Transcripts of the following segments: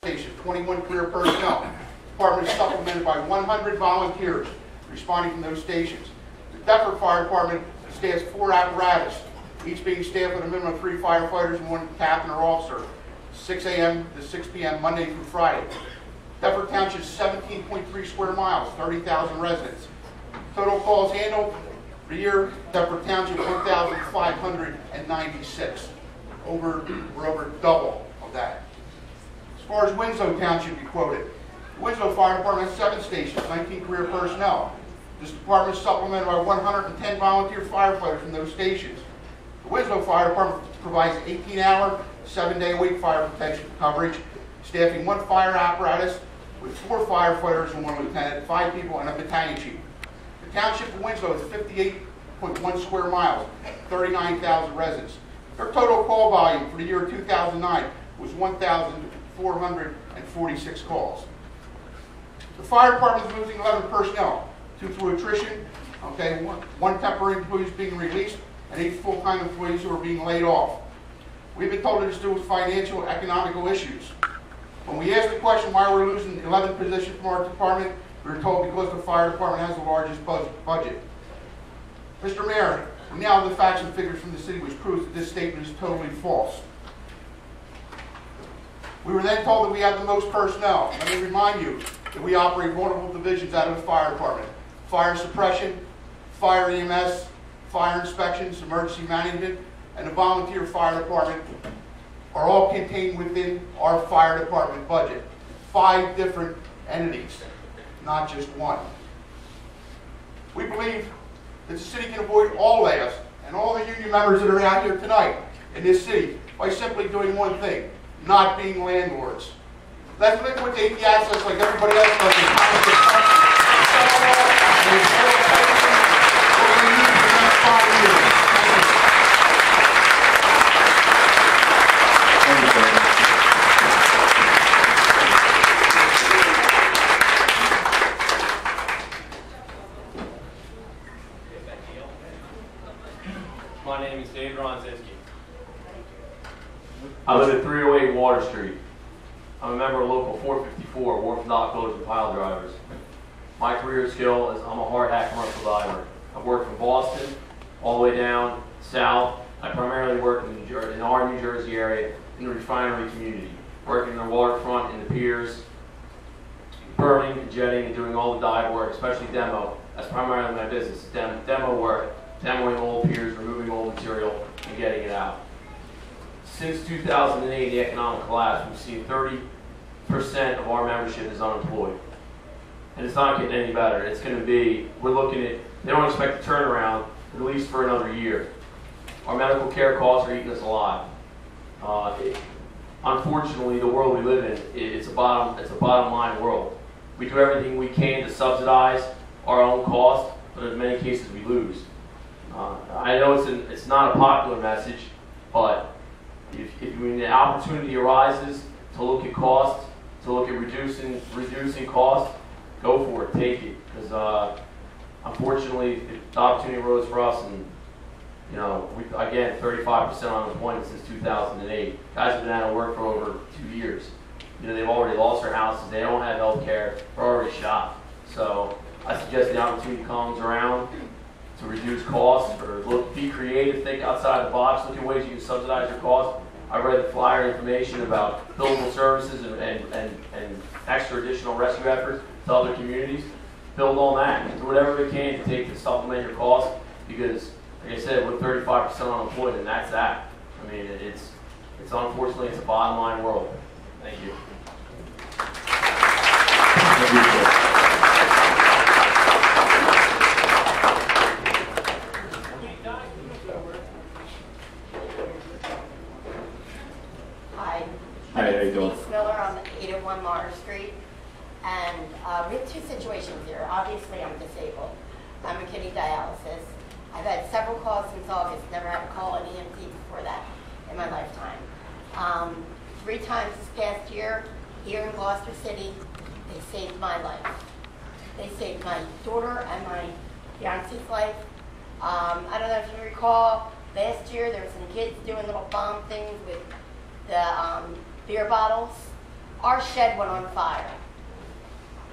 station, 21 career personnel. Department is supplemented by 100 volunteers responding from those stations. The Deptford Fire Department staffs 4 apparatus, each being staffed with a minimum of 3 firefighters and 1 captain or officer, 6 a.m. to 6 p.m. Monday through Friday. Deptford Township is 17.3 square miles, 30,000 residents. Total calls handled for the year, Deptford Township 1,596. We're over double of that. As far as Winslow Township, you quoted. The Winslow Fire Department has 7 stations, 19 career personnel. This department is supplemented by 110 volunteer firefighters from those stations. The Winslow Fire Department provides 18-hour, 7-day-a-week fire protection coverage, staffing 1 fire apparatus with 4 firefighters and 1 lieutenant, 5 people, and a battalion chief. The township of Winslow is 58.1 square miles, 39,000 residents. Their total call volume for the year 2009 was 1,446 calls. The fire department is losing 11 personnel, 2 through attrition, okay, 1 temporary employee is being released, and 8 full-time employees who are being laid off. We've been told it is due to financial and economical issues. When we asked the question why we're losing 11 positions from our department, we were told because the fire department has the largest budget. Mr. Mayor, we now have the facts and figures from the city which proves that this statement is totally false. We were then told that we have the most personnel. Let me remind you that we operate multiple divisions out of the fire department. Fire suppression, fire EMS, fire inspections, emergency management, and the volunteer fire department are all contained within our fire department budget. 5 different entities, not just 1. We believe that the city can avoid all layoffs and all the union members that are out here tonight in this city by simply doing one thing, not being landlords. Let's liquidate the assets like everybody else does in My name is Dave Ronzinski. I live at 308 Water Street. I'm a member of Local 454, Wharf Dock Builders and Pile Drivers. My career skill is I'm a hard hat commercial diver. I've worked from Boston all the way down south. I primarily work in our New Jersey area in the refinery community, working in the waterfront, in the piers, burning, and jetting, and doing all the dive work, especially demo. That's primarily my business, demo work, demoing old piers, removing old material, and getting it out. Since 2008, the economic collapse, we've seen 30% of our membership is unemployed. And it's not getting any better. It's going to be, we're looking at, they don't expect a turnaround at least for another year. Our medical care costs are eating us alive. Unfortunately, the world we live in, it's a bottom line world. We do everything we can to subsidize our own costs, but in many cases we lose. I know it's not a popular message, but when the opportunity arises to look at costs, to look at reducing costs, go for it, take it. Because unfortunately, the opportunity arose for us, and again, 35% unemployment since 2008. Guys have been out of work for over 2 years. They've already lost their houses. They don't have health care. They're already shot. So I suggest the opportunity comes around to reduce costs, or be creative, think outside the box, look at ways you can subsidize your costs. I read the flyer information about billable services and extra additional rescue efforts to other communities. Build on that. Do whatever they can to take to supplement your costs, because, like I said, we're 35% unemployed, and that's that. I mean, it's unfortunately, it's a bottom line world. Thank you. Hi, how you doing? Miller on 801 Water Street, and we have 2 situations here. Obviously, I'm disabled. I'm a kidney dialysis. I've had several calls since August. Never had to call an EMT before that in my lifetime. 3 times this past year, here in Gloucester City, they saved my life. They saved my daughter and my fiance's life. I don't know if you recall, last year there were some kids doing little bomb things with the beer bottles. our shed went on fire.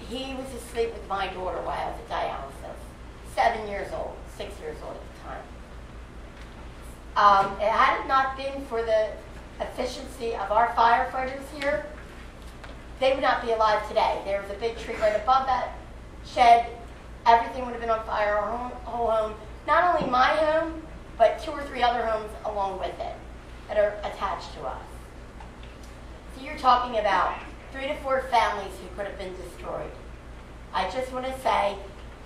He was asleep with my daughter while I was at dialysis, 7 years old, 6 years old at the time. It had it not been for the efficiency of our firefighters here, they would not be alive today. There was a big tree right above that shed. Everything would have been on fire, our whole home. Not only my home, but 2 or 3 other homes along with it that are attached to us. So you're talking about 3 to 4 families who could have been destroyed. I just want to say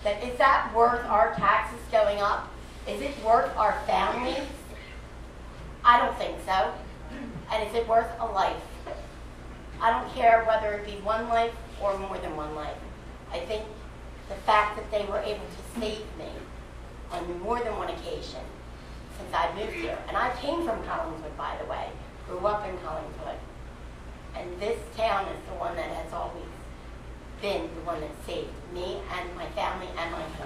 that is that worth our taxes going up? Is it worth our families? I don't think so. And is it worth a life? I don't care whether it be one life or more than one life. I think the fact that they were able to save me on more than one occasion since I moved here. And I came from Collingswood, by the way, grew up in Collingswood. And this town is the one that has always been the one that saved me and my family and my home.